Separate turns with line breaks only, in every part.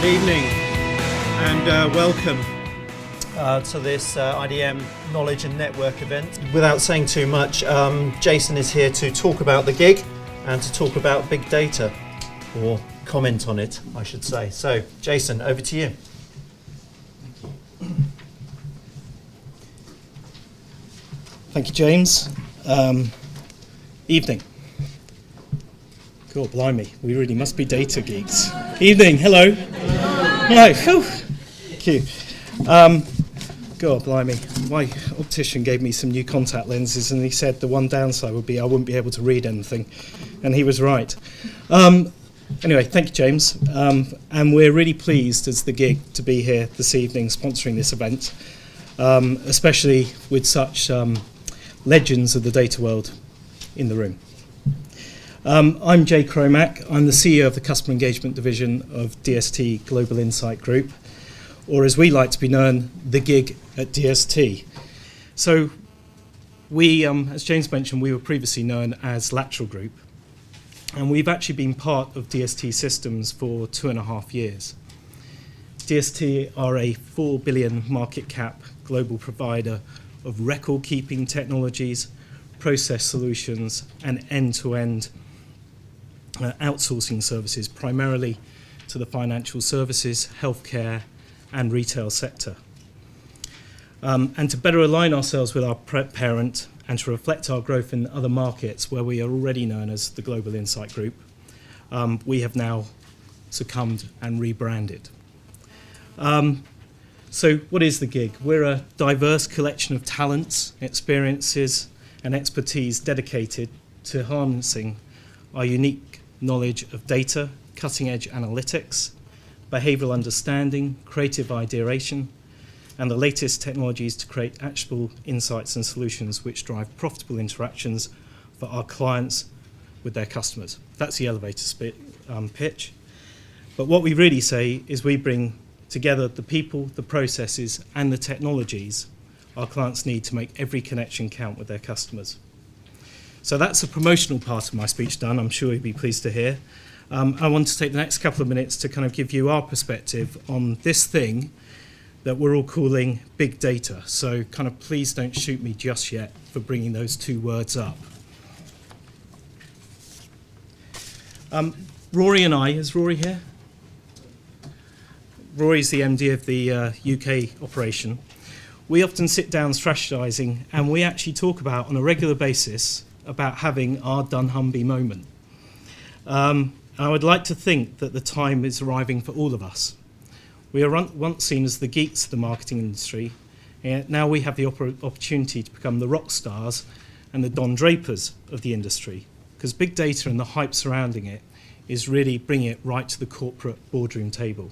Good evening and welcome to this IDM Knowledge and Network event. Without saying too much, Jason is here to talk about the gig and to talk about big data, or comment on it, I should say. So, Jason, over to you.
Thank you, James. Evening. God, blimey, we really must be data geeks. Evening, hello. Hello. Thank you. God, blimey, my optician gave me some new contact lenses and he said the one downside would be I wouldn't be able to read anything. And he was right. Anyway, thank you, James. And we're really pleased as the GIG to be here this evening sponsoring this event, especially with such legends of the data world in the room. I'm Jay Cromack. I'm the CEO of the Customer Engagement Division of DST Global Insight Group, or as we like to be known, the GIG at DST. So we, as James mentioned, we were previously known as Lateral Group, and we've actually been part of DST Systems for 2.5 years. DST are a 4 billion market cap global provider of record-keeping technologies, process solutions, and end-to-end outsourcing services, primarily to the financial services, healthcare, and retail sector. And to better align ourselves with our parent and to reflect our growth in other markets where we are already known as the Global Insight Group, we have now succumbed and rebranded. So what is the GIG? We're a diverse collection of talents, experiences, and expertise dedicated to harnessing our unique knowledge of data, cutting-edge analytics, behavioural understanding, creative ideation, and the latest technologies to create actionable insights and solutions which drive profitable interactions for our clients with their customers. That's the elevator pitch. But what we really say is we bring together the people, the processes, and the technologies our clients need to make every connection count with their customers. So that's the promotional part of my speech done, I'm sure you'll be pleased to hear. I want to take the next couple of minutes to kind of give you our perspective on this thing that we're all calling big data. So kind of please don't shoot me just yet for bringing those two words up. Rory and I, is Rory here? Rory's the MD of the UK operation. We often sit down strategizing and we actually talk about on a regular basis about having our dunnhumby moment. I would like to think that the time is arriving for all of us. We are once seen as the geeks of the marketing industry, and now we have the opportunity to become the rock stars and the Don Drapers of the industry, because big data and the hype surrounding it is really bringing it right to the corporate boardroom table.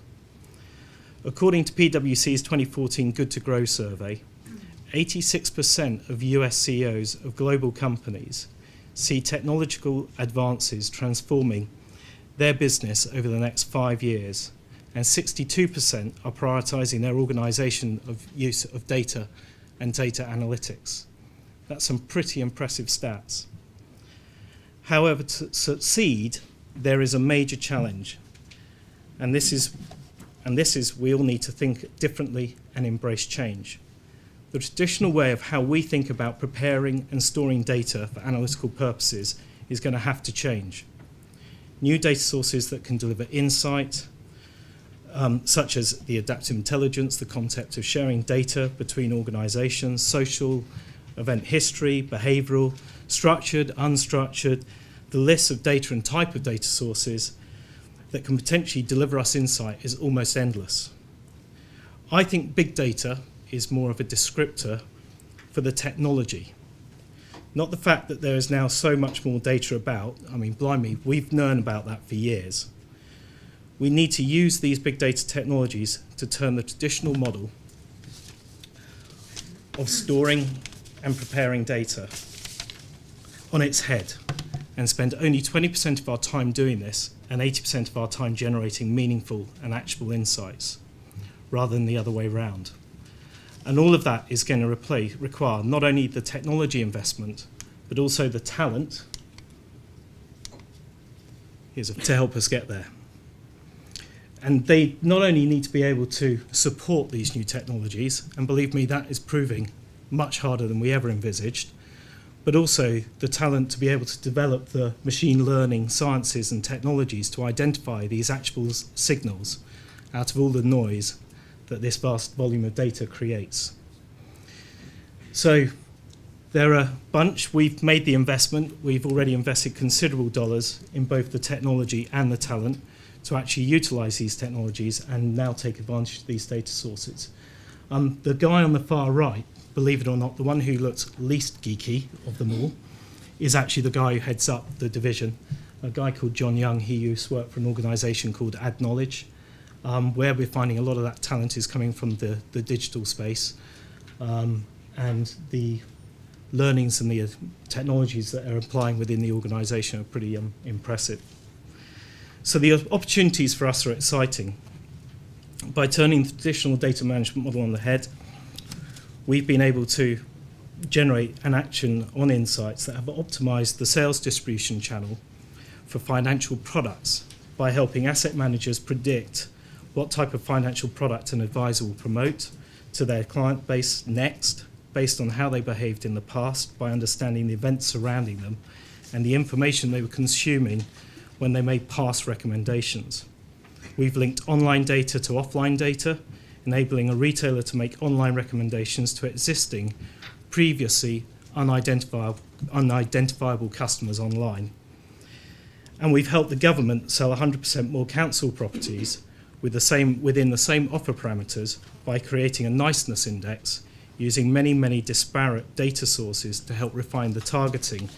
According to PwC's 2014 Good to Grow survey, 86% of US CEOs of global companies see technological advances transforming their business over the next 5 years, and 62% are prioritizing their organization of use of data and data analytics. That's some pretty impressive stats. However, to succeed, there is a major challenge, and this is we all need to think differently and embrace change. The traditional way of how we think about preparing and storing data for analytical purposes is going to have to change. New data sources that can deliver insight, such as the adaptive intelligence, the concept of sharing data between organizations, social, event history, behavioral, structured, unstructured, the list of data and type of data sources that can potentially deliver us insight is almost endless. I think big data is more of a descriptor for the technology, not the fact that there is now so much more data about. I mean, blimey, we've known about that for years. We need to use these big data technologies to turn the traditional model of storing and preparing data on its head and spend only 20% of our time doing this and 80% of our time generating meaningful and actionable insights, rather than the other way around. And all of that is going to require not only the technology investment, but also the talent to help us get there. And they not only need to be able to support these new technologies, and believe me, that is proving much harder than we ever envisaged, but also the talent to be able to develop the machine learning sciences and technologies to identify these actual signals out of all the noise that this vast volume of data creates. So there are a bunch. We've made the investment. We've already invested considerable dollars in both the technology and the talent to actually utilize these technologies and now take advantage of these data sources. The guy on the far right, believe it or not, the one who looks least geeky of them all, is actually the guy who heads up the division, a guy called John Young. He used to work for an organisation called Add Knowledge, where we're finding a lot of that talent is coming from the digital space, and the learnings and the technologies that are applying within the organisation are pretty impressive. So the opportunities for us are exciting. By turning the traditional data management model on the head, we've been able to generate an action on insights that have optimized the sales distribution channel for financial products by helping asset managers predict what type of financial product an advisor will promote to their client base next, based on how they behaved in the past, by understanding the events surrounding them and the information they were consuming when they made past recommendations. We've linked online data to offline data, enabling a retailer to make online recommendations to existing, previously unidentifiable customers online. And we've helped the government sell 100% more council properties within the same offer parameters by creating a niceness index using many, many disparate data sources to help refine the targeting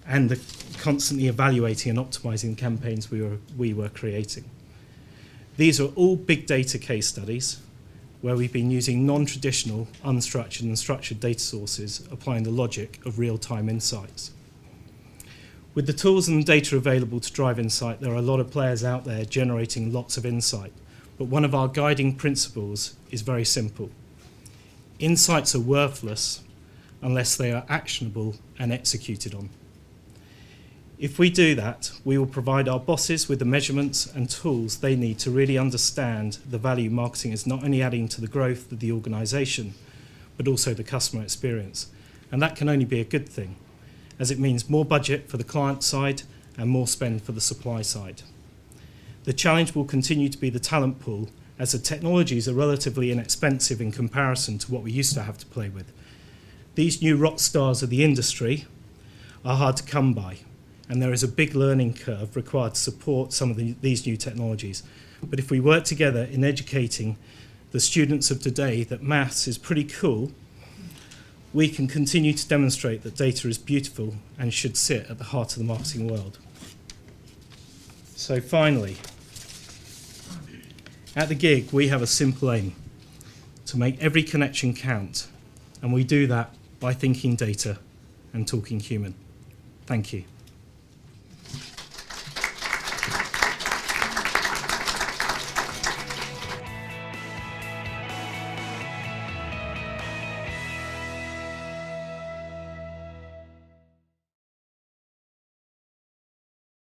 and the constantly evaluating and optimizing campaigns we were creating. These are all big data case studies where we've been using non-traditional, unstructured and structured data sources, applying the logic of real-time insights. With the tools and the data available to drive insight, there are a lot of players out there generating lots of insight. But one of our guiding principles is very simple. Insights are worthless unless they are actionable and executed on. If we do that, we will provide our bosses with the measurements and tools they need to really understand the value marketing is not only adding to the growth of the organisation, but also the customer experience. And that can only be a good thing, as it means more budget for the client side and more spend for the supply side. The challenge will continue to be the talent pool, as the technologies are relatively inexpensive in comparison to what we used to have to play with. These new rock stars of the industry are hard to come by, and there is a big learning curve required to support some of these new technologies. But if we work together in educating the students of today that maths is pretty cool, we can continue to demonstrate that data is beautiful and should sit at the heart of the marketing world. So finally, at the GIG, we have a simple aim: to make every connection count, and we do that by thinking data and talking human. Thank you.